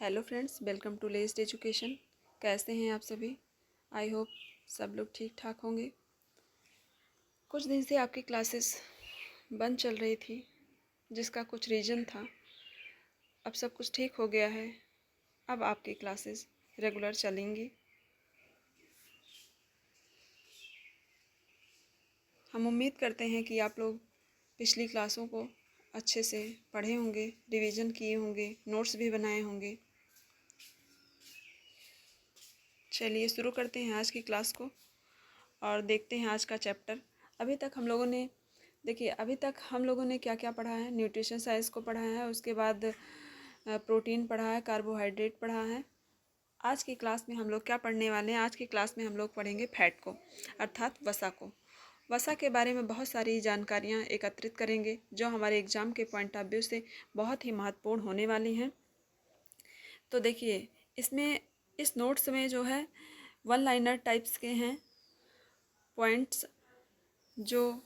Hello friends, welcome to lest education. कैसे हैं आप सभी? आई होप सब लोग ठीक ठाक होंगे। कुछ दिन से आपकी क्लासेस बंद चल रही थी, जिसका कुछ रीज़न था। अब सब कुछ ठीक हो गया है। अब आपकी क्लासेस रेगुलर चलेंगी। हम उम्मीद करते हैं कि आप लोग पिछली क्लासों को अच्छे से पढ़े होंगे, रिवीजन किए होंगे, नोट्स भी बनाए होंगे। चलिए शुरू करते हैं आज की क्लास को और देखते हैं आज का चैप्टर। अभी तक हम लोगों ने क्या क्या पढ़ा है। न्यूट्रिशन साइंस को पढ़ा है, उसके बाद प्रोटीन पढ़ा है, कार्बोहाइड्रेट पढ़ा है। आज की क्लास में हम लोग क्या पढ़ने वाले हैं? आज की क्लास में हम लोग पढ़ेंगे फैट को, अर्थात वसा को। वसा के बारे में बहुत सारी जानकारियाँ एकत्रित करेंगे, जो हमारे एग्ज़ाम के पॉइंट ऑफ व्यू से बहुत ही महत्वपूर्ण होने वाली हैं। तो देखिए, इसमें इस नोट्स में जो है वन लाइनर टाइप्स के हैं पॉइंट्स, जो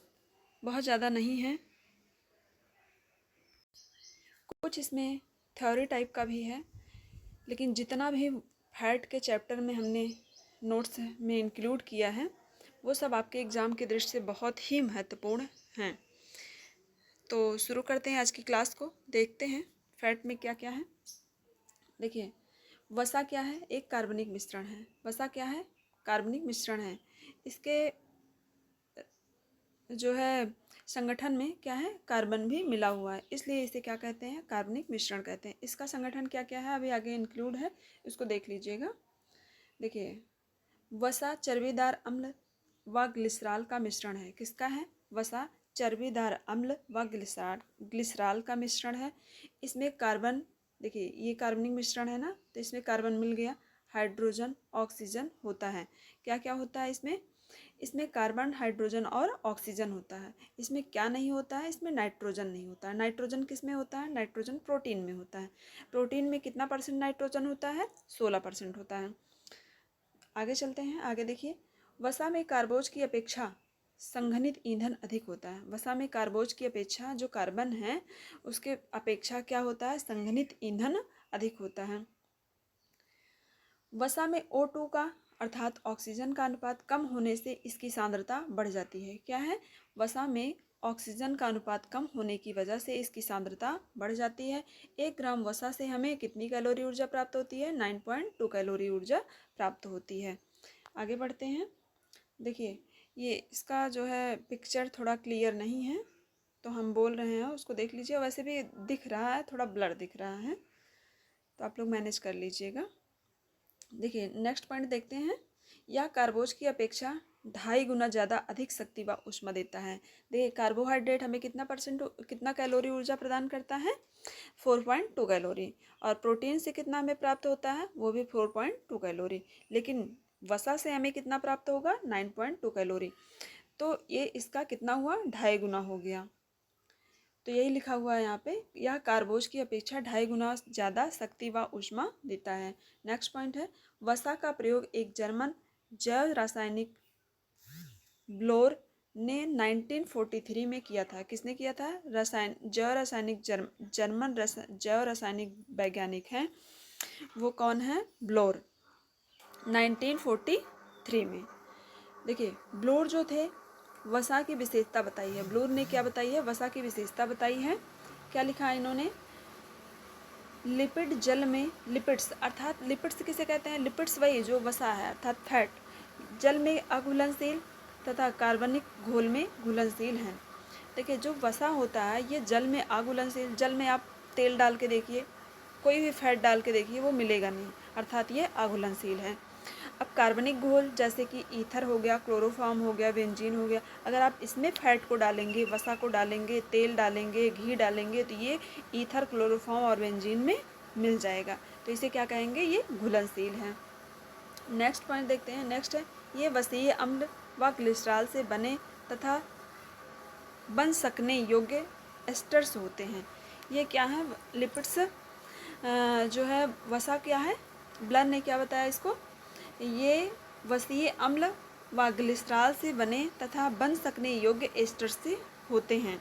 बहुत ज़्यादा नहीं है। कुछ इसमें थ्योरी टाइप का भी है, लेकिन जितना भी फैट के चैप्टर में हमने नोट्स में इंक्लूड किया है, वो सब आपके एग्ज़ाम की दृष्टि से बहुत ही महत्वपूर्ण हैं। तो शुरू करते हैं आज की क्लास को। देखते हैं फैट में क्या क्या है। देखिए, वसा क्या है? एक कार्बनिक मिश्रण है। वसा क्या है? कार्बनिक मिश्रण है। इसके जो है संगठन में क्या है? कार्बन भी मिला हुआ है, इसलिए इसे क्या कहते हैं? कार्बनिक मिश्रण कहते हैं। इसका संगठन क्या क्या है, अभी आगे इंक्लूड है, इसको देख लीजिएगा। देखिए, वसा चर्बीदार अम्ल व ग्लिसरॉल का मिश्रण है। किसका है? वसा चर्बीदार अम्ल व ग्लिसरॉल का मिश्रण है। इसमें कार्बन, देखिए ये कार्बनिक मिश्रण है ना, तो इसमें कार्बन मिल गया, हाइड्रोजन, ऑक्सीजन होता है। क्या क्या होता है इसमें? इसमें कार्बन, हाइड्रोजन और ऑक्सीजन होता है। इसमें क्या नहीं होता है? इसमें नाइट्रोजन नहीं होता है। नाइट्रोजन किस में होता है? नाइट्रोजन प्रोटीन में होता है। प्रोटीन में कितना परसेंट नाइट्रोजन होता है? 16% होता है। आगे चलते हैं। आगे देखिए, वसा में कार्बोज की अपेक्षा संघनित ईंधन अधिक होता है। वसा में कार्बोज की अपेक्षा जो कार्बन है, उसके अपेक्षा क्या होता है? संघनित ईंधन अधिक होता है। वसा में O2 का अर्थात ऑक्सीजन का अनुपात कम होने से इसकी सांद्रता बढ़ जाती है। क्या है? वसा में ऑक्सीजन का अनुपात कम होने की वजह से इसकी सांद्रता बढ़ जाती है। 1 ग्राम वसा से हमें कितनी कैलोरी ऊर्जा प्राप्त होती है? 9.2 कैलोरी ऊर्जा प्राप्त होती है। आगे बढ़ते हैं। देखिए, ये इसका जो है पिक्चर थोड़ा क्लियर नहीं है, तो हम बोल रहे हैं उसको देख लीजिए। वैसे भी दिख रहा है, थोड़ा ब्लर दिख रहा है, तो आप लोग मैनेज कर लीजिएगा। देखिए, नेक्स्ट पॉइंट देखते हैं। यह कार्बोज की अपेक्षा 2.5 गुना ज़्यादा अधिक शक्ति व ऊष्मा देता है। देखिए, कार्बोहाइड्रेट हमें कितना कैलोरी ऊर्जा प्रदान करता है? 4.2 कैलोरी। और प्रोटीन से कितना हमें प्राप्त होता है? वो भी 4.2 कैलोरी। लेकिन वसा से हमें कितना प्राप्त होगा? 9.2 कैलोरी। तो ये इसका कितना हुआ? 2.5 गुना हो गया। तो यही लिखा हुआ है यहाँ पे, यह कार्बोज की अपेक्षा 2.5 गुना ज़्यादा शक्ति व ऊष्मा देता है। नेक्स्ट पॉइंट है, वसा का प्रयोग एक जर्मन जैव रासायनिक ब्लोर ने 1943 में किया था। किसने किया था? जर्मन जैव रासायनिक वैज्ञानिक हैं। वो कौन है? ब्लोर, 1943 में। देखिए, ब्लोर जो थे, वसा की विशेषता बताई है। ब्लोर ने क्या बताई है? वसा की विशेषता बताई है। क्या लिखा है इन्होंने? लिपिड जल में, लिपिड्स अर्थात लिपिड्स किसे कहते हैं? लिपिड्स वही जो वसा है, अर्थात फैट, जल में अघुलनशील तथा कार्बनिक घोल में घुलनशील हैं। देखिए, जो वसा होता है ये जल में अघुलनशील, जल में आप तेल डाल के देखिए, कोई भी फैट डाल के देखिए, वो मिलेगा नहीं, अर्थात ये अघुलनशील है। अब कार्बनिक घोल जैसे कि ईथर हो गया, क्लोरोफॉर्म हो गया, बेंजीन हो गया, अगर आप इसमें फैट को डालेंगे, वसा को डालेंगे, तेल डालेंगे, घी डालेंगे, तो ये ईथर, क्लोरोफॉर्म और बेंजीन में मिल जाएगा। तो इसे क्या कहेंगे? ये घुलनशील है। नेक्स्ट पॉइंट देखते हैं। नेक्स्ट है, ये वसीय अम्ल व ग्लिसरॉल से बने तथा बन सकने योग्य एस्टर्स होते हैं। ये क्या है? लिपिड्स जो है, वसा क्या है? ब्लर ने क्या बताया इसको? ये वसीय अम्ल व ग्लिसरॉल से बने तथा बन सकने योग्य एस्टर से होते हैं।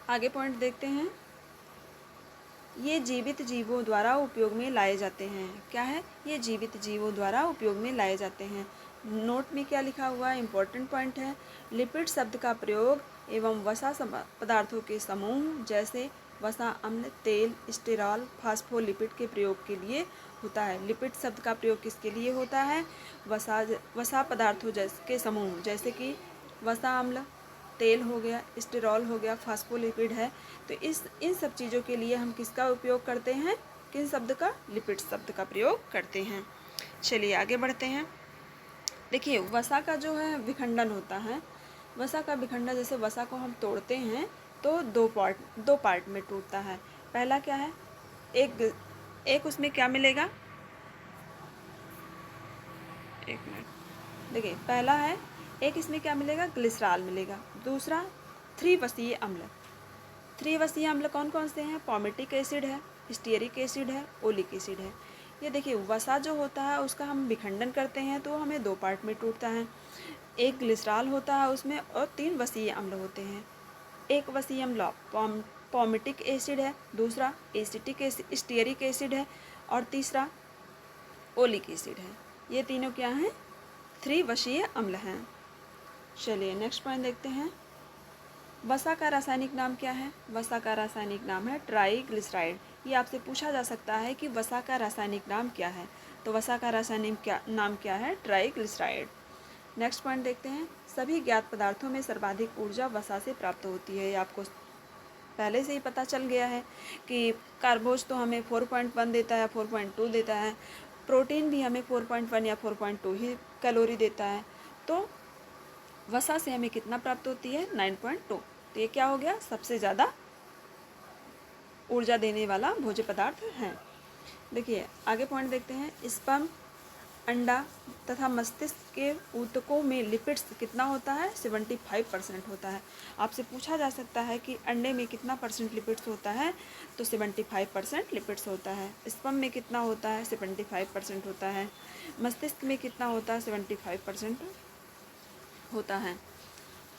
आगे पॉइंट देखते हैं। ये जीवित जीवों द्वारा उपयोग में लाए जाते हैं। क्या है? ये जीवित जीवों द्वारा उपयोग में लाए जाते हैं। नोट में क्या लिखा हुआ है? इम्पोर्टेंट पॉइंट है। लिपिड शब्द का प्रयोग एवं वसा पदार्थों के समूह जैसे वसा, अम्ल, तेल, स्टेरॉल, फास्फोलिपिड के प्रयोग के लिए होता है। लिपिड शब्द का प्रयोग किसके लिए होता है? वसा पदार्थों के समूह जैसे कि वसा, अम्ल, तेल हो गया, स्टेरॉल हो गया, फास्फोलिपिड है। तो इन सब चीज़ों के लिए हम किसका उपयोग करते हैं? किन शब्द का? लिपिड शब्द का प्रयोग करते हैं। चलिए आगे बढ़ते हैं। देखिए वसा का जो है विखंडन होता है। वसा का विखंडन, जैसे वसा को हम तोड़ते हैं तो दो पार्ट में टूटता है। पहला क्या है? एक उसमें क्या मिलेगा? एक मिनट। देखिए पहला है, एक इसमें क्या मिलेगा? ग्लिसरॉल मिलेगा। दूसरा त्रिवसीय अम्ल। त्रिवसीय अम्ल कौन कौन से हैं? पॉमेटिक एसिड है, स्टीयरिक एसिड है, ओलिक एसिड है। ये देखिए वसा जो होता है उसका हम विखंडन करते हैं तो हमें दो पार्ट में टूटता है। एक ग्लिसरॉल होता है उसमें और 3 वसीय अम्ल होते हैं। एक वसीय अम्ल पॉमेटिक एसिड है, दूसरा स्टीयरिक एसिड है और तीसरा ओलिक एसिड है। ये तीनों क्या हैं? त्रिवसीय अम्ल हैं। चलिए नेक्स्ट पॉइंट देखते हैं। वसा का रासायनिक नाम क्या है? वसा का रासायनिक नाम है ट्राइग्लिसराइड। ये आपसे पूछा जा सकता है कि वसा का रासायनिक नाम क्या है, तो वसा का रासायनिक नाम क्या है? ट्राइग्लिसराइड। नेक्स्ट पॉइंट देखते हैं। सभी ज्ञात पदार्थों में सर्वाधिक ऊर्जा वसा से प्राप्त होती है। ये आपको पहले से ही पता चल गया है कि कार्बोज तो हमें 4.1 देता है, 4.2 देता है। प्रोटीन भी हमें 4.1 या 4.2 ही कैलोरी देता है। तो वसा से हमें कितना प्राप्त होती है? 9.2। तो ये क्या हो गया? सबसे ज़्यादा ऊर्जा देने वाला भोज्य पदार्थ है। देखिए आगे पॉइंट देखते हैं। स्पर्म, अंडा तथा मस्तिष्क के ऊतकों में लिपिड्स कितना होता है? 75% होता है। आपसे पूछा जा सकता है कि अंडे में कितना परसेंट लिपिड्स होता है, तो 75% लिपिड्स होता है। स्पर्म में कितना होता है? 75% होता है। मस्तिष्क में कितना होता है? 75% होता है।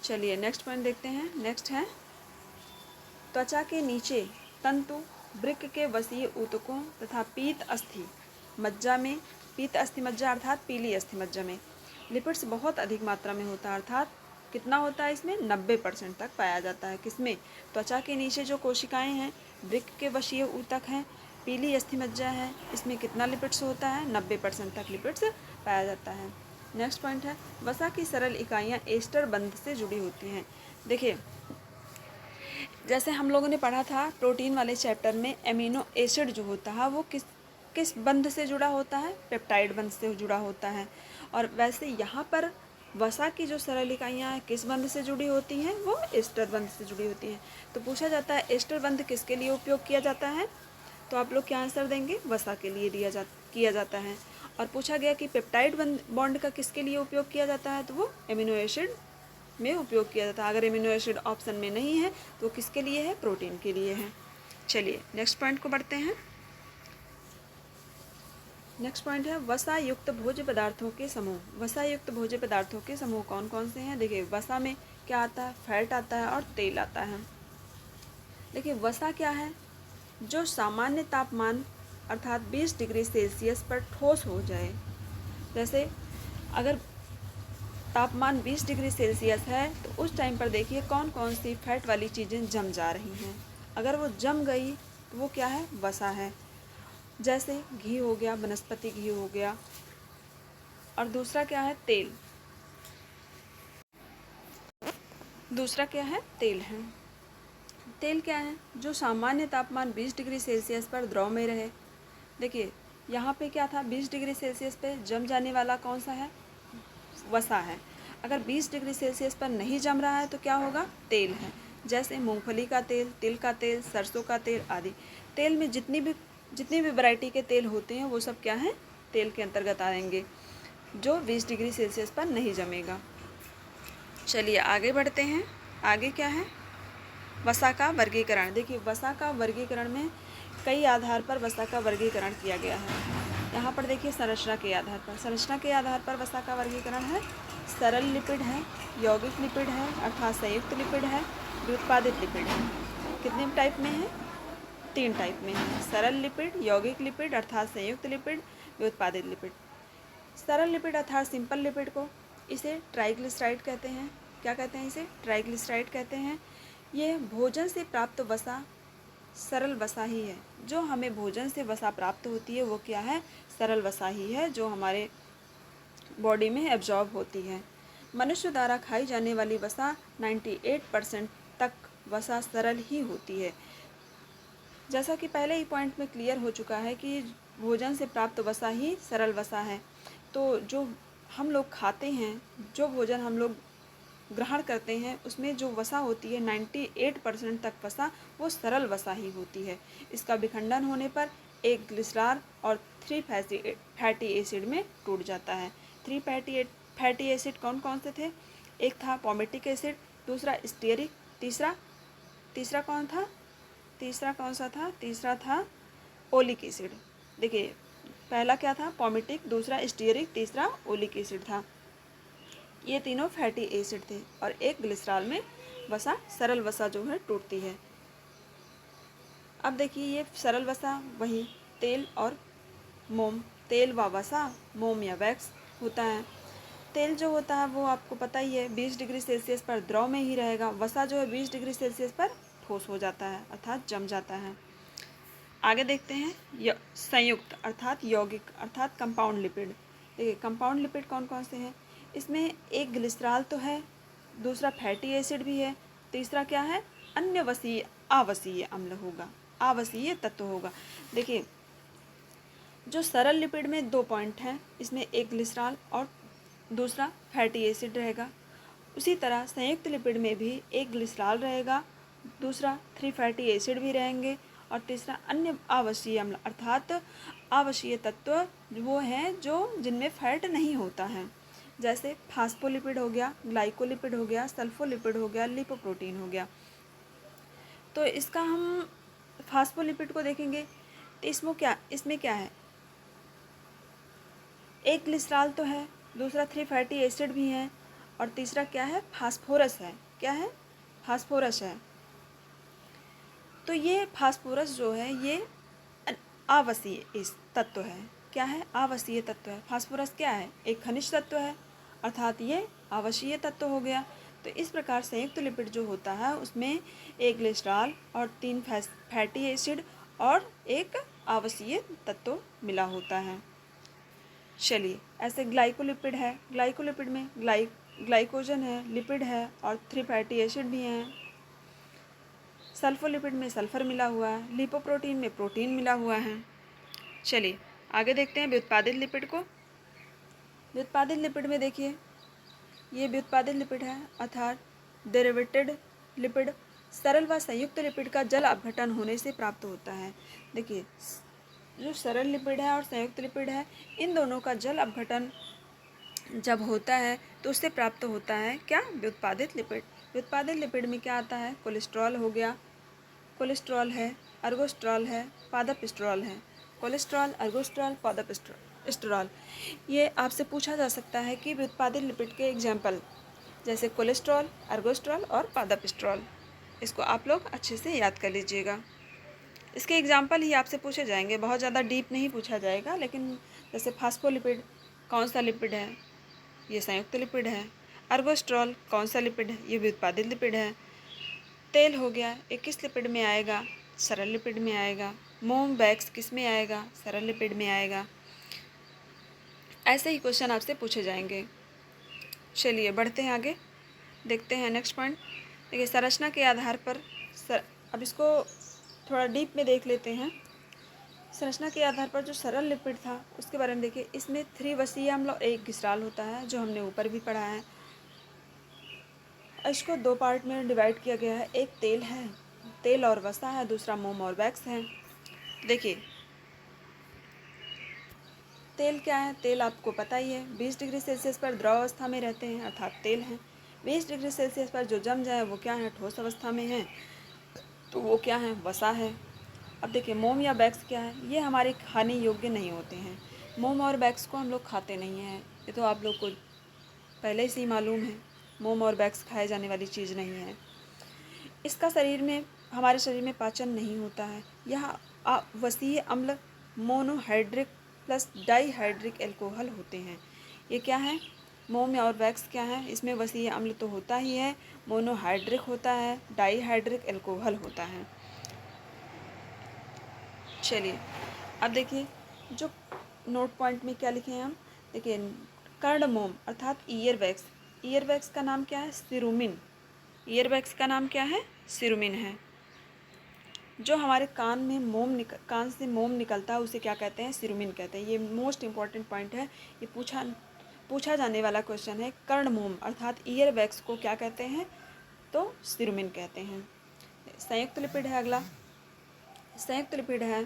चलिए नेक्स्ट पॉइंट देखते हैं। नेक्स्ट है त्वचा के नीचे तंतु, वृक्क के वसीय ऊतकों तथा पीत अस्थि मज्जा में, पीत अस्थि मज्जा अर्थात पीली अस्थि मज्जा में लिपिड्स बहुत अधिक मात्रा में होता है। अर्थात कितना होता है इसमें? 90% तक पाया जाता है। किसमें? त्वचा के नीचे जो कोशिकाएं हैं, वृक्क के वसीय ऊतक हैं, पीली अस्थि मज्जा है, इसमें कितना लिपिड्स होता है? 90% तक लिपिड्स पाया जाता है। नेक्स्ट पॉइंट है वसा की सरल इकाइयाँ एस्टर बंध से जुड़ी होती हैं। देखिए जैसे हम लोगों ने पढ़ा था प्रोटीन वाले चैप्टर में, एमिनो एसिड जो होता है वो किस बंध से जुड़ा होता है? पेप्टाइड बंध से जुड़ा होता है। और वैसे यहाँ पर वसा की जो सरल इकाइयाँ हैं किस बंध से जुड़ी होती हैं? वो एस्टर बंध से जुड़ी होती हैं। तो पूछा जाता है एस्टर बंध किसके लिए उपयोग किया जाता है? तो आप लोग क्या आंसर देंगे? वसा के लिए किया जाता है। और पूछा गया कि पेप्टाइड बॉन्ड का किसके लिए उपयोग किया जाता है, तो वो एमिनो एसिड में उपयोग किया जाता है। अगर एमिनो एसिड ऑप्शन में नहीं है तो किसके लिए है? प्रोटीन के लिए है। चलिए नेक्स्ट पॉइंट को बढ़ते हैं। नेक्स्ट पॉइंट है वसा युक्त भोज्य पदार्थों के समूह। वसा युक्त भोज्य पदार्थों के समूह कौन कौन से हैं? देखिए वसा में क्या आता है? फैट आता है और तेल आता है। देखिए वसा क्या है? जो सामान्य तापमान अर्थात 20 डिग्री सेल्सियस पर ठोस हो जाए। जैसे अगर तापमान 20 डिग्री सेल्सियस है तो उस टाइम पर देखिए कौन कौन सी फैट वाली चीज़ें जम जा रही हैं। अगर वो जम गई तो वो क्या है? वसा है। जैसे घी हो गया, वनस्पति घी हो गया। और दूसरा क्या है? तेल। दूसरा क्या है? तेल है। तेल क्या है? जो सामान्य तापमान 20 डिग्री सेल्सियस पर द्रव में रहे। देखिए यहाँ पे क्या था? 20 डिग्री सेल्सियस पे जम जाने वाला कौन सा है? वसा है। अगर 20 डिग्री सेल्सियस पर नहीं जम रहा है तो क्या होगा? तेल है। जैसे मूंगफली का तेल, तिल का तेल, सरसों का तेल आदि। तेल में जितनी भी वैरायटी के तेल होते हैं वो सब क्या है? तेल के अंतर्गत आएंगे, जो 20 डिग्री सेल्सियस पर नहीं जमेगा। चलिए आगे बढ़ते हैं। आगे क्या है? वसा का वर्गीकरण। देखिए वसा का वर्गीकरण में कई आधार पर वसा का वर्गीकरण किया गया है। यहाँ पर देखिए संरचना के आधार पर वसा का वर्गीकरण है। सरल लिपिड है, यौगिक लिपिड है अर्थात संयुक्त लिपिड है, व्युत्पादित लिपिड है। कितने टाइप में है? तीन टाइप में है, सरल लिपिड, यौगिक लिपिड अर्थात संयुक्त लिपिड, व्युत्पादित लिपिड। सरल लिपिड अर्थात सिंपल लिपिड को इसे ट्राइग्लिसराइड कहते हैं। क्या कहते हैं? इसे ट्राइग्लिसराइड कहते हैं। ये भोजन से प्राप्त वसा सरल वसा ही है। जो हमें भोजन से वसा प्राप्त होती है वो क्या है? सरल वसा ही है, जो हमारे बॉडी में एब्जॉर्ब होती है। मनुष्य द्वारा खाई जाने वाली वसा 98% तक वसा सरल ही होती है। जैसा कि पहले ही पॉइंट में क्लियर हो चुका है कि भोजन से प्राप्त वसा ही सरल वसा है। तो जो हम लोग खाते हैं, जो भोजन हम लोग ग्रहण करते हैं, उसमें जो वसा होती है 98% तक वसा वो सरल वसा ही होती है। इसका विखंडन होने पर एक ग्लिसरॉल और 3 फैटी एसिड में टूट जाता है। 3 फैटी एसिड कौन कौन से थे? एक था पॉमेटिक एसिड, दूसरा स्टीयरिक, तीसरा कौन था? तीसरा कौन सा था? तीसरा था ओलिक एसिड। देखिए, पहला क्या था? पॉमेटिक, दूसरा स्टीयरिक, तीसरा ओलिक एसिड था। ये तीनों फैटी एसिड थे और एक ग्लिसरॉल में वसा सरल वसा जो है टूटती है। अब देखिए, ये सरल वसा वही तेल और मोम, तेल व वसा, मोम या वैक्स होता है। तेल जो होता है वो आपको पता ही है 20 डिग्री सेल्सियस पर द्रव में ही रहेगा। वसा जो है 20 डिग्री सेल्सियस पर ठोस हो जाता है अर्थात जम जाता है। आगे देखते हैं संयुक्त अर्थात यौगिक अर्थात कंपाउंड लिपिड। देखिए, कंपाउंड लिपिड कौन कौन से हैं? इसमें एक ग्लिसरॉल तो है, दूसरा फैटी एसिड भी है, तीसरा क्या है? अन्य वसीय आवसीय अम्ल होगा, आवसीय तत्व होगा। देखिए, जो सरल लिपिड में 2 पॉइंट हैं, इसमें एक ग्लिसरॉल और दूसरा फैटी एसिड रहेगा। उसी तरह संयुक्त लिपिड में भी एक ग्लिसरॉल रहेगा, दूसरा 3 फैटी एसिड भी रहेंगे और तीसरा अन्य आवसीय अम्ल अर्थात आवसीय तत्व वो हैं जो जिनमें फैट नहीं होता है। जैसे फास्फोलिपिड हो गया, ग्लाइकोलिपिड हो गया, सल्फोलिपिड हो गया, लिपोप्रोटीन हो गया। तो इसका हम फास्फोलिपिड को देखेंगे तो इसमें क्या है? एक ग्लिसरॉल तो है, दूसरा 3 फैटी एसिड भी हैं और तीसरा क्या है? फास्फोरस है। क्या है? फास्फोरस है। तो ये फास्फोरस जो है ये आवसीय इस तत्व है। क्या है? आवसीय तत्व है। फास्फोरस क्या है? एक खनिज तत्व है अर्थात ये आवसीय तत्व हो गया। तो इस प्रकार संयुक्त लिपिड जो होता है उसमें एक ग्लिसरॉल और 3 फैटी एसिड और एक आवसीय तत्व मिला होता है। चलिए, ऐसे ग्लाइकोलिपिड है, ग्लाइकोलिपिड में ग्लाइकोजन है, लिपिड है और 3 फैटी एसिड भी हैं। सल्फोलिपिड में सल्फर मिला हुआ है, लिपोप्रोटीन में प्रोटीन मिला हुआ है। चलिए आगे देखते हैं व्युत्पादित लिपिड को। व्युत्पादित लिपिड में देखिए, ये व्युत्पादित लिपिड है अर्थात डेरिवेटेड लिपिड सरल व संयुक्त लिपिड का जल अपघटन होने से प्राप्त होता है। देखिए, जो सरल लिपिड है और संयुक्त लिपिड है, इन दोनों का जल अपघटन जब होता है तो उससे प्राप्त होता है क्या? व्युत्पादित लिपिड। व्युत्पादित लिपिड में क्या आता है? कोलेस्ट्रॉल हो गया, कोलेस्ट्रॉल है, अर्गोस्ट्रॉल है, पादप है। कोलेस्ट्रॉल, अर्गोस्ट्रॉल, पादप स्टेरॉल। ये आपसे पूछा जा सकता है कि व्युत्पादित लिपिड के एग्जाम्पल, जैसे कोलेस्ट्रॉल, अर्गोस्ट्रॉल और पादप स्टेरॉल। इसको आप लोग अच्छे से याद कर लीजिएगा। इसके एग्जाम्पल ही आपसे पूछे जाएंगे, बहुत ज़्यादा डीप नहीं पूछा जाएगा। लेकिन जैसे फास्फोलिपिड कौन सा लिपिड है? ये संयुक्त लिपिड है। अर्गोस्ट्रॉल कौन सा लिपिड है? ये व्युत्पादित लिपिड है। तेल हो गया, ये किस लिपिड में आएगा? सरल लिपिड में आएगा। मोम वैक्स किस में आएगा? सरल लिपिड में आएगा। ऐसे ही क्वेश्चन आपसे पूछे जाएंगे। चलिए बढ़ते हैं आगे, देखते हैं नेक्स्ट पॉइंट। देखिए, संरचना के आधार पर अब इसको थोड़ा डीप में देख लेते हैं। संरचना के आधार पर जो सरल लिपिड था उसके बारे में देखिए। इसमें 3 वसीय अम्ल और एक ग्लिसरॉल होता है, जो हमने ऊपर भी पढ़ा है। इसको 2 पार्ट में डिवाइड किया गया है। एक तेल है, तेल और वसा है, दूसरा मोम और वैक्स है। देखिए, तेल क्या है? तेल आपको पता ही है 20 डिग्री सेल्सियस पर द्रव अवस्था में रहते हैं अर्थात तेल हैं। 20 डिग्री सेल्सियस पर जो जम जाए वो क्या है? ठोस अवस्था में है, तो वो क्या है? वसा है। अब देखिए, मोम या वैक्स क्या है? ये हमारे खाने योग्य नहीं होते हैं। मोम और वैक्स को हम लोग खाते नहीं हैं, ये तो आप लोग को पहले से ही मालूम है। मोम और वैक्स खाए जाने वाली चीज़ नहीं है। इसका हमारे शरीर में पाचन नहीं होता है। यह वसीय अम्ल मोनोहाइड्रिक प्लस डाईहाइड्रिक एल्कोहल होते हैं। ये क्या है, मोम और वैक्स क्या है, इसमें वसीय अम्ल तो होता ही है, मोनोहाइड्रिक होता है, डाईहाइड्रिक एल्कोहल होता है। चलिए अब देखिए जो नोट पॉइंट में क्या लिखे हैं हम। देखिए कर्णमोम अर्थात ईयर वैक्स, ईयर वैक्स का नाम क्या है, सिरुमिन। ईयर वैक्स का नाम क्या है, सिरुमिन है। जो हमारे कान में कान से मोम निकलता है उसे क्या कहते हैं, सिरुमिन कहते हैं। ये मोस्ट इम्पॉर्टेंट पॉइंट है, ये पूछा जाने वाला क्वेश्चन है। कर्णमोम अर्थात ईयर वैक्स को क्या कहते हैं, तो सिरुमिन कहते हैं। संयुक्त लिपिड है अगला, संयुक्त लिपिड है।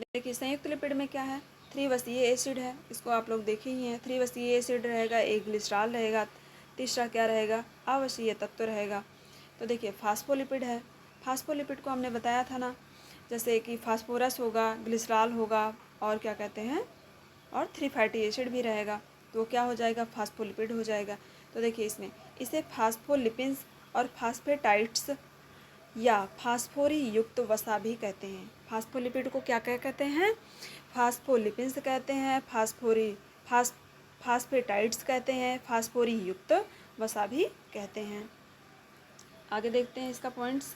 देखिए संयुक्त लिपिड में क्या है, 3 वसीय एसिड है, इसको आप लोग देखे ही हैं। 3 वसीय एसिड रहेगा, एक ग्लिसरॉल रहेगा, तीसरा क्या रहेगा, अवसीय तत्व रहेगा। तो देखिए फास्फोलिपिड है, फास्फोलिपिड को हमने बताया था ना, जैसे कि फास्फोरस होगा, ग्लिसरॉल होगा और क्या कहते हैं, और 3 फैटी एसिड भी रहेगा, तो क्या हो जाएगा, फास्फोलिपिड हो जाएगा। तो देखिए इसमें इसे फास्फोलिपिन्स और फास्फेटाइड्स या फास्फोरी युक्त वसा भी कहते हैं। फास्फोलिपिड को क्या कहते हैं, फास्फोलिपिन्स कहते हैं, फास्फेटाइड्स कहते हैं, फास्फोरी युक्त वसा भी कहते हैं। आगे देखते हैं इसका पॉइंट्स।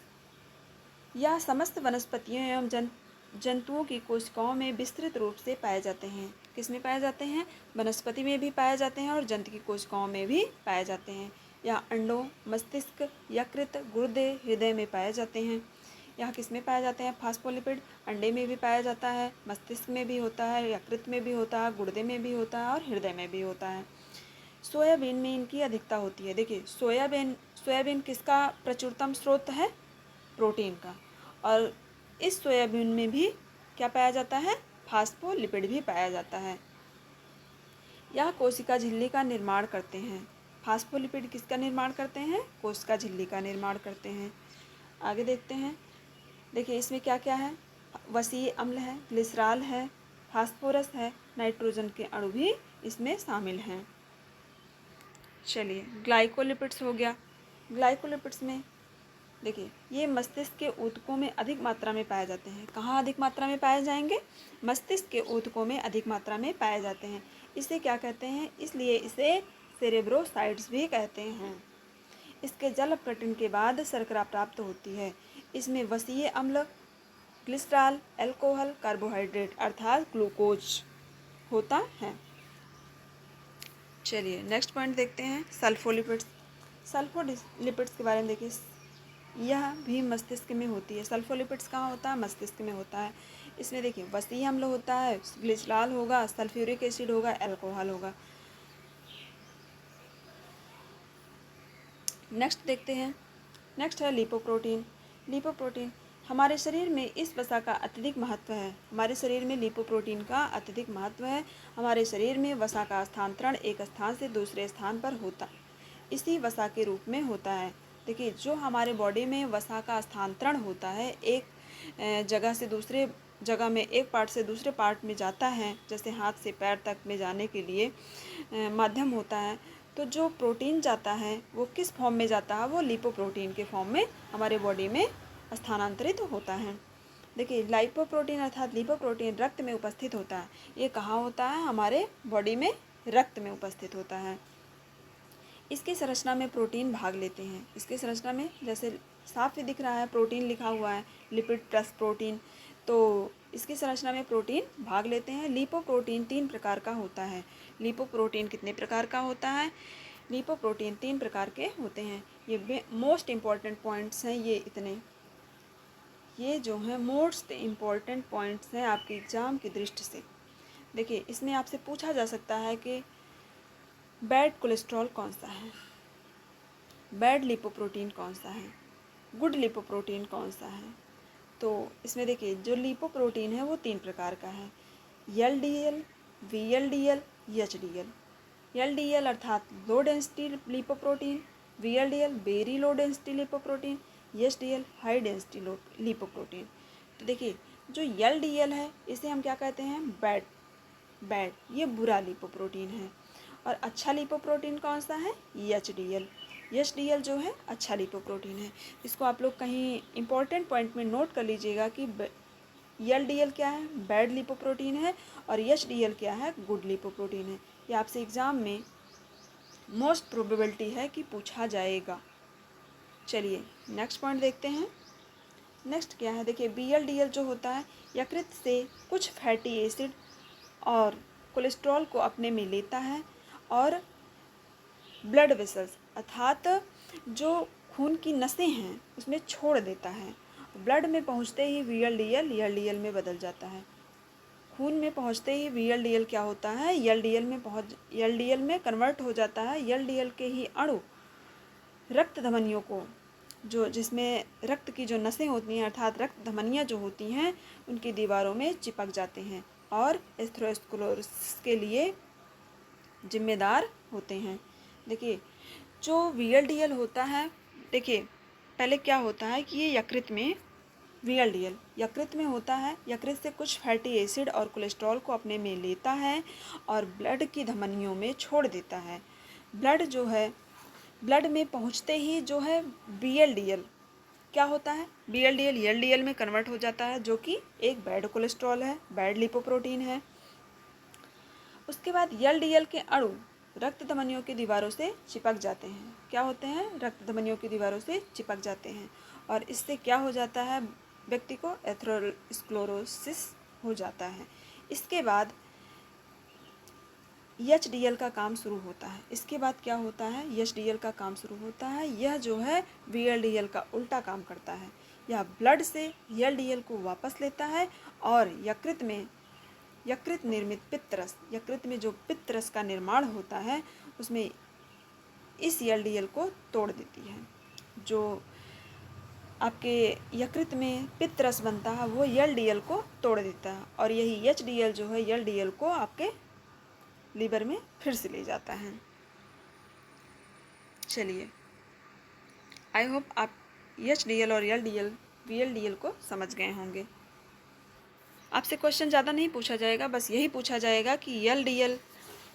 यह समस्त वनस्पतियों एवं जंतुओं की कोशिकाओं में विस्तृत रूप से पाए जाते हैं। किस में पाए जाते हैं, वनस्पति में भी पाए जाते हैं और जंतु की कोशिकाओं में भी पाए जाते हैं। यह अंडों, मस्तिष्क, यकृत, गुर्दे, हृदय में पाए जाते हैं। यह किस में पाए जाते हैं, फास्फोलिपिड अंडे में भी पाया जाता है, मस्तिष्क में भी होता है, यकृत में भी होता है, गुर्दे में भी होता है और हृदय में भी होता है। सोयाबीन में इनकी अधिकता होती है। देखिए सोयाबीन किसका प्रचुरतम स्रोत है, प्रोटीन का, और इस सोयाबीन में भी क्या पाया जाता है, फास्फोलिपिड भी पाया जाता है। यह कोशिका झिल्ली का निर्माण करते हैं। फास्फोलिपिड किसका निर्माण करते हैं, कोशिका झिल्ली का निर्माण करते हैं। आगे देखते हैं। देखिए इसमें क्या क्या है, वसीय अम्ल है, ग्लिसरॉल है, फास्फोरस है, नाइट्रोजन के अणु भी इसमें शामिल हैं। चलिए ग्लाइकोलिपिड्स हो गया। ग्लाइकोलिपिड्स में देखिए ये मस्तिष्क के ऊतकों में अधिक मात्रा में पाए जाते हैं। कहाँ अधिक मात्रा में पाए जाएंगे, मस्तिष्क के ऊतकों में अधिक मात्रा में पाए जाते हैं। इसे क्या कहते हैं, इसलिए इसे सेरेब्रोसाइट्स भी कहते हैं। इसके जल अपघटन के बाद शर्करा प्राप्त होती है। इसमें वसीय अम्ल, ग्लिसरॉल, अल्कोहल, कार्बोहाइड्रेट अर्थात ग्लूकोज होता है। चलिए नेक्स्ट पॉइंट देखते हैं, सल्फोलिपिड्स। सल्फोलिपिड्स के बारे में देखिए, यह भी मस्तिष्क में होती है। सल्फोलिपिड्स कहाँ होता है, मस्तिष्क में होता है। इसमें देखिए वसीय अम्ल होता है, ग्लिसरॉल होगा, सल्फ्यूरिक एसिड होगा, अल्कोहल होगा। नेक्स्ट देखते हैं, नेक्स्ट है लिपोप्रोटीन। लिपोप्रोटीन हमारे शरीर में इस वसा का अत्यधिक महत्व है। हमारे शरीर में लिपोप्रोटीन का अत्यधिक महत्व है। हमारे शरीर में वसा का स्थानांतरण एक स्थान से दूसरे स्थान पर होता इसी वसा के रूप में होता है। देखिए जो हमारे बॉडी में वसा का स्थानांतरण होता है, एक जगह से दूसरे जगह में, एक पार्ट से दूसरे पार्ट में जाता है, जैसे हाथ से पैर तक में जाने के लिए माध्यम होता है, तो जो प्रोटीन जाता है वो किस फॉर्म में जाता है, वो लिपोप्रोटीन के फॉर्म में हमारे बॉडी में स्थानांतरित होता है। देखिए लाइपोप्रोटीन अर्थात लिपोप्रोटीन रक्त में उपस्थित होता है। ये कहाँ होता है, हमारे बॉडी में रक्त में उपस्थित होता है। इसकी संरचना में प्रोटीन भाग लेते हैं। इसकी संरचना में जैसे साफ ही दिख रहा है, प्रोटीन लिखा हुआ है, लिपिड प्लस प्रोटीन, तो इसकी संरचना में प्रोटीन भाग लेते हैं। लिपोप्रोटीन 3 प्रकार का होता है। लिपोप्रोटीन कितने प्रकार का होता है, लिपोप्रोटीन 3 प्रकार के होते हैं। ये मोस्ट इम्पॉर्टेंट पॉइंट्स हैं, ये जो हैं मोस्ट इम्पॉर्टेंट पॉइंट्स हैं आपके एग्ज़ाम की दृष्टि से। देखिए इसमें आपसे पूछा जा सकता है कि बैड कोलेस्ट्रॉल कौन सा है, बैड लिपोप्रोटीन कौन सा है, गुड लिपोप्रोटीन कौन सा है। तो इसमें देखिए जो लिपोप्रोटीन है वो 3 प्रकार का है, LDL, VLDL, HDL। LDL अर्थात low density lipoprotein, VLDL very low density lipoprotein, HDL high density lipoprotein. तो देखिए जो LDL है इसे हम क्या कहते हैं, बैड, ये बुरा लिपोप्रोटीन है। और अच्छा लिपोप्रोटीन कौन सा है, HDL। HDL जो है अच्छा लिपोप्रोटीन है। इसको आप लोग कहीं इंपॉर्टेंट पॉइंट में नोट कर लीजिएगा कि LDL क्या है, बैड लिपोप्रोटीन है, और HDL क्या है, गुड लिपोप्रोटीन है। ये आपसे एग्ज़ाम में मोस्ट प्रोबेबिलिटी है कि पूछा जाएगा। चलिए नेक्स्ट पॉइंट देखते हैं। नेक्स्ट क्या है, देखिए BLDL जो होता है यकृत से कुछ फैटी एसिड और कोलेस्ट्रॉल को अपने में लेता है और ब्लड वेसल्स अर्थात जो खून की नसें हैं उसमें छोड़ देता है। ब्लड में पहुंचते ही VLDL LDL में बदल जाता है। खून में पहुंचते ही VLDL क्या होता है, LDL में कन्वर्ट हो जाता है। LDL के ही अणु रक्त धमनियों को, जो जिसमें रक्त की जो नसें होती हैं अर्थात रक्त धमनियाँ जो होती हैं उनकी दीवारों में चिपक जाते हैं और एथेरोस्क्लेरोसिस के लिए जिम्मेदार होते हैं। देखिए जो VLDL होता है, देखिए पहले क्या होता है कि ये यकृत में VLDL यकृत में होता है। यकृत से कुछ फैटी एसिड और कोलेस्ट्रॉल को अपने में लेता है और ब्लड की धमनियों में छोड़ देता है। ब्लड में पहुंचते ही जो है BLDL क्या होता है, BLDL LDL में कन्वर्ट हो जाता है, जो कि एक बैड कोलेस्ट्रॉल है, बैड लिपोप्रोटीन है। उसके बाद LDL के अणु रक्त धमनियों की दीवारों से चिपक जाते हैं। क्या होते हैं, रक्त धमनियों की दीवारों से चिपक जाते हैं और इससे क्या हो जाता है, व्यक्ति को एथेरोस्क्लेरोसिस हो जाता है। इसके बाद HDL का काम शुरू होता है। इसके बाद क्या होता है, HDL का काम शुरू होता है। यह जो है VLDL का उल्टा काम करता है। यह ब्लड से LDL को वापस लेता है और यकृत निर्मित पित्तरस, यकृत में जो पित्तरस का निर्माण होता है उसमें इस LDL को तोड़ देती है। जो आपके यकृत में पित्तरस बनता है वो LDL को तोड़ देता है और यही HDL जो है LDL को आपके लीवर में फिर से ले जाता है। चलिए आई होप आप HDL और VLDL को समझ गए होंगे। आपसे क्वेश्चन ज़्यादा नहीं पूछा जाएगा, बस यही पूछा जाएगा कि LDL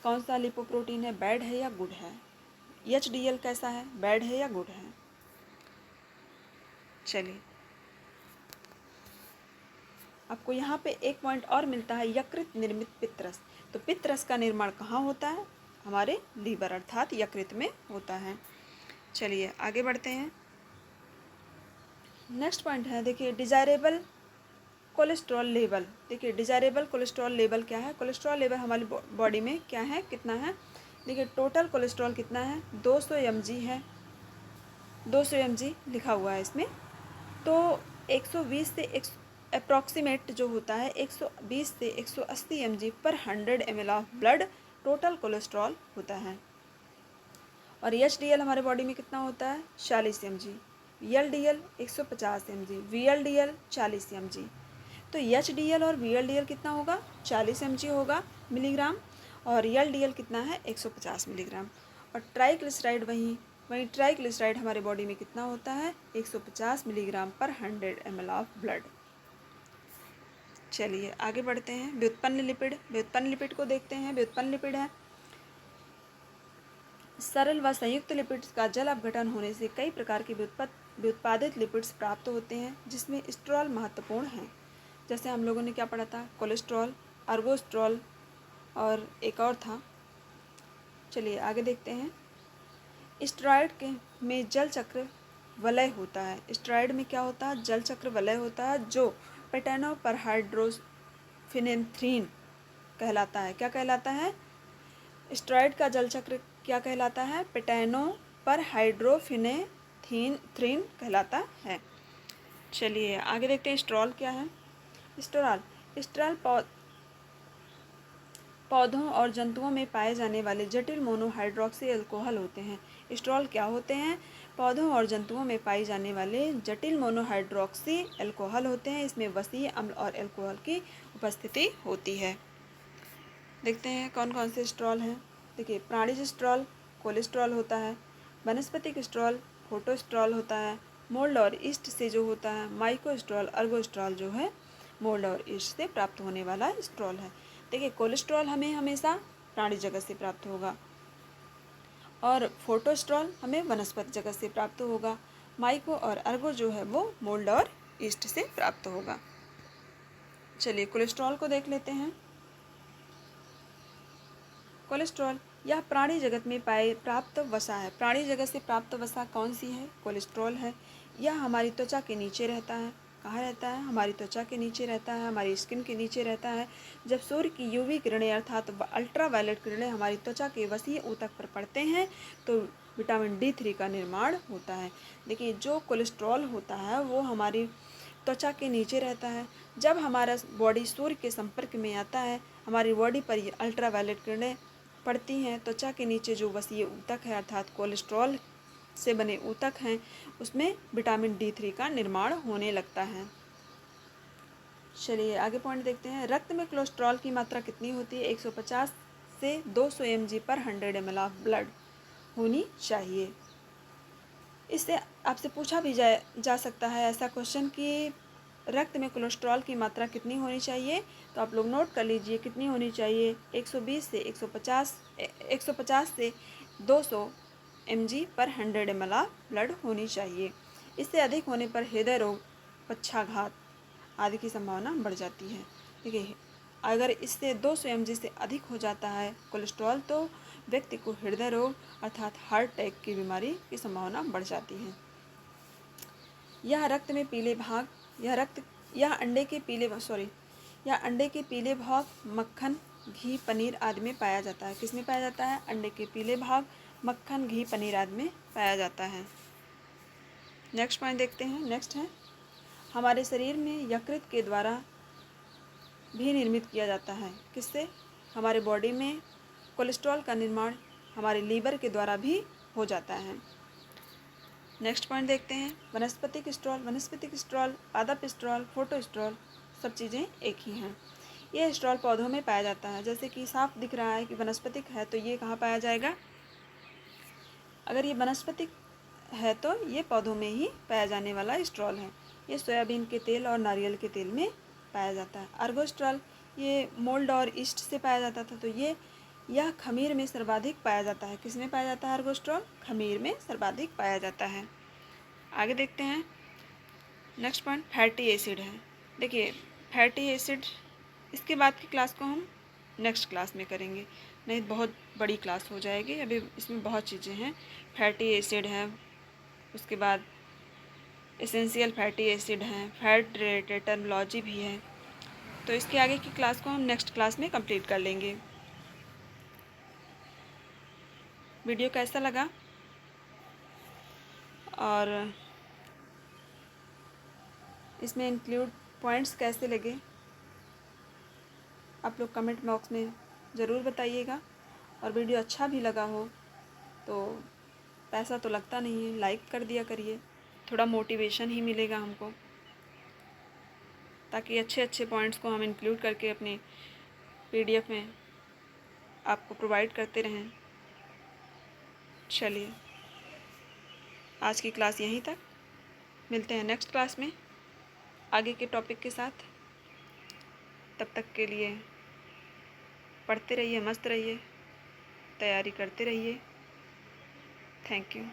कौन सा लिपोप्रोटीन है, बैड है या गुड है। HDL कैसा है, बैड है या गुड है। चलिए आपको यहाँ पे एक पॉइंट और मिलता है, यकृत निर्मित पित्तरस। तो पित्तरस का निर्माण कहाँ होता है, हमारे लीवर अर्थात यकृत में होता है। चलिए आगे बढ़ते हैं। नेक्स्ट पॉइंट है, देखिए डिजायरेबल कोलेस्ट्रॉल लेवल। देखिए डिजायरेबल कोलेस्ट्रॉल लेवल क्या है, कोलेस्ट्रॉल लेवल हमारी बॉडी में क्या है, कितना है। देखिए टोटल कोलेस्ट्रॉल कितना है, 200 mg है, 200 mg लिखा हुआ है इसमें। तो 120 से अप्रॉक्सीमेट जो होता है 120 से 180 mg पर 100 ml of blood total cholesterol होता है। और HDL हमारे बॉडी में कितना होता है, 40 mg, LDL 150 mg, VLDL 40 mg। तो HDL और VLDL कितना होगा, 40 mg होगा मिलीग्राम, और LDL कितना है, 150 मिलीग्राम। और ट्राइग्लिसराइड वहीं ट्राइग्लिसराइड हमारे बॉडी में कितना होता है, 150 मिलीग्राम पर 100 ml ऑफ ब्लड। चलिए आगे बढ़ते हैं। व्युत्पन्न लिपिड को देखते हैं। व्युत्पन्न लिपिड है सरल व संयुक्त लिपिड्स का जल अपघटन होने से कई प्रकार के व्युत्पादित लिपिड्स प्राप्त होते हैं, जिसमें स्ट्रॉल महत्वपूर्ण है। जैसे हम लोगों ने क्या पढ़ा था, कोलेस्ट्रॉल, अर्गोस्ट्रॉल और एक और था। चलिए आगे देखते हैं। स्टेरॉयड के में जल चक्र वलय होता है। स्टेरॉयड में क्या होता है, जल चक्र वलय होता है, जो पेटेनोपरहाइड्रोफिनेंथ्रीन कहलाता है। क्या कहलाता है, स्टेरॉयड का जल चक्र क्या कहलाता है, पेटेनोपरहाइड्रोफिनेंथ्रीन कहलाता है। चलिए आगे देखते हैं स्ट्रॉल क्या है। स्ट्रॉल पौधों और जंतुओं में पाए जाने वाले जटिल मोनोहाइड्रोक्सी एल्कोहल होते हैं। स्ट्रॉल क्या होते हैं, पौधों और जंतुओं में पाई जाने वाले जटिल मोनोहाइड्रोक्सी एल्कोहल होते हैं। इसमें वसीय अम्ल और एल्कोहल की उपस्थिति होती है। देखते हैं कौन कौन से स्ट्रॉल हैं। देखिए प्राणिज स्ट्रॉल कोलेस्ट्रॉल होता है, वनस्पतिक स्ट्रॉल फोटोस्ट्रॉल होता है, मोल्ड और ईस्ट से जो होता है माइकोस्ट्रॉल, अर्गोस्ट्रॉल जो है मोल्ड और ईस्ट से प्राप्त होने वाला स्ट्रॉल है। देखिए कोलेस्ट्रॉल हमें हमेशा प्राणी जगत से प्राप्त होगा और फोटोस्ट्रॉल हमें वनस्पति जगत से प्राप्त होगा। माइको और अर्गो जो है वो मोल्ड और ईस्ट से प्राप्त होगा। चलिए कोलेस्ट्रॉल को देख लेते हैं। कोलेस्ट्रॉल यह प्राणी जगत में प्राप्त वसा है। प्राणी जगत से प्राप्त वसा कौन सी है? कोलेस्ट्रॉल है। यह हमारी त्वचा के नीचे रहता है। कहाँ रहता है? हमारी त्वचा के नीचे रहता है, हमारी स्किन के नीचे रहता है। जब सूर्य की यूवी किरणें अर्थात अल्ट्रावायलेट किरणें हमारी त्वचा के वसीय ऊतक पर पड़ते हैं तो विटामिन D3 का निर्माण होता है। देखिए जो कोलेस्ट्रॉल होता है वो हमारी त्वचा के नीचे रहता है। जब हमारा बॉडी सूर्य के संपर्क में आता है, हमारी बॉडी पर ये अल्ट्रावायलेट किरणें पड़ती हैं। त्वचा के नीचे जो वसीय ऊतक है अर्थात कोलेस्ट्रॉल से बने ऊतक हैं, उसमें विटामिन D3 का निर्माण होने लगता है। चलिए आगे पॉइंट देखते हैं। रक्त में कोलेस्ट्रॉल की मात्रा कितनी होती है? 150 से 200 mg पर 100 ml ऑफ ब्लड होनी चाहिए। इससे आपसे पूछा भी जा सकता है ऐसा क्वेश्चन कि रक्त में कोलेस्ट्रॉल की मात्रा कितनी होनी चाहिए, तो आप लोग नोट कर लीजिए कितनी होनी चाहिए। 120 से 150 से 200 mg पर 100 ml ब्लड होनी चाहिए। इससे अधिक होने पर हृदय रोग, पक्षाघात आदि की संभावना बढ़ जाती है। देखिए अगर इससे 200 mg से अधिक हो जाता है कोलेस्ट्रॉल तो व्यक्ति को हृदय रोग अर्थात हार्ट अटैक की बीमारी की संभावना बढ़ जाती है। यह रक्त में पीले भाग यह अंडे के पीले भाग मक्खन, घी, पनीर आदि में पाया जाता है। किसमें पाया जाता है? अंडे के पीले भाग मक्खन, घी, पनीर आदि में पाया जाता है। नेक्स्ट पॉइंट देखते हैं। नेक्स्ट है हमारे शरीर में यकृत के द्वारा भी निर्मित किया जाता है। किससे? हमारे बॉडी में कोलेस्ट्रॉल का निर्माण हमारे लीवर के द्वारा भी हो जाता है। नेक्स्ट पॉइंट देखते हैं। वनस्पतिक स्ट्रॉल, पादप स्ट्रॉल, फोटोस्ट्रॉल सब चीज़ें एक ही हैं। ये स्ट्रॉल पौधों में पाया जाता है। जैसे कि साफ दिख रहा है कि वनस्पतिक है तो ये कहाँ पाया जाएगा? अगर ये वनस्पतिक है तो ये पौधों में ही पाया जाने वाला स्ट्रॉल है। ये सोयाबीन के तेल और नारियल के तेल में पाया जाता है। अर्गोस्ट्रॉल ये मोल्ड और ईस्ट से पाया जाता था, तो यह खमीर में सर्वाधिक पाया जाता है। किस में पाया जाता है? अर्गोस्ट्रॉल खमीर में सर्वाधिक पाया जाता है। आगे देखते हैं। नेक्स्ट पॉइंट फैटी एसिड है। देखिए फैटी एसिड इसके बाद की क्लास को हम नेक्स्ट क्लास में करेंगे, नहीं बहुत बड़ी क्लास हो जाएगी। अभी इसमें बहुत चीज़ें हैं। फैटी एसिड है, उसके बाद एसेंशियल फैटी एसिड हैं, फैट रिलेटेड टर्मिनोलॉजी भी है। तो इसके आगे की क्लास को हम नेक्स्ट क्लास में कंप्लीट कर लेंगे। वीडियो कैसा लगा और इसमें इंक्लूड पॉइंट्स कैसे लगे आप लोग कमेंट बॉक्स में ज़रूर बताइएगा। और वीडियो अच्छा भी लगा हो तो पैसा तो लगता नहीं है, लाइक कर दिया करिए, थोड़ा मोटिवेशन ही मिलेगा हमको, ताकि अच्छे अच्छे पॉइंट्स को हम इंक्लूड करके अपने PDF में आपको प्रोवाइड करते रहें। चलिए आज की क्लास यहीं तक, मिलते हैं नेक्स्ट क्लास में आगे के टॉपिक के साथ। तब तक के लिए पढ़ते रहिए, मस्त रहिए, तैयारी करते रहिए। Thank you.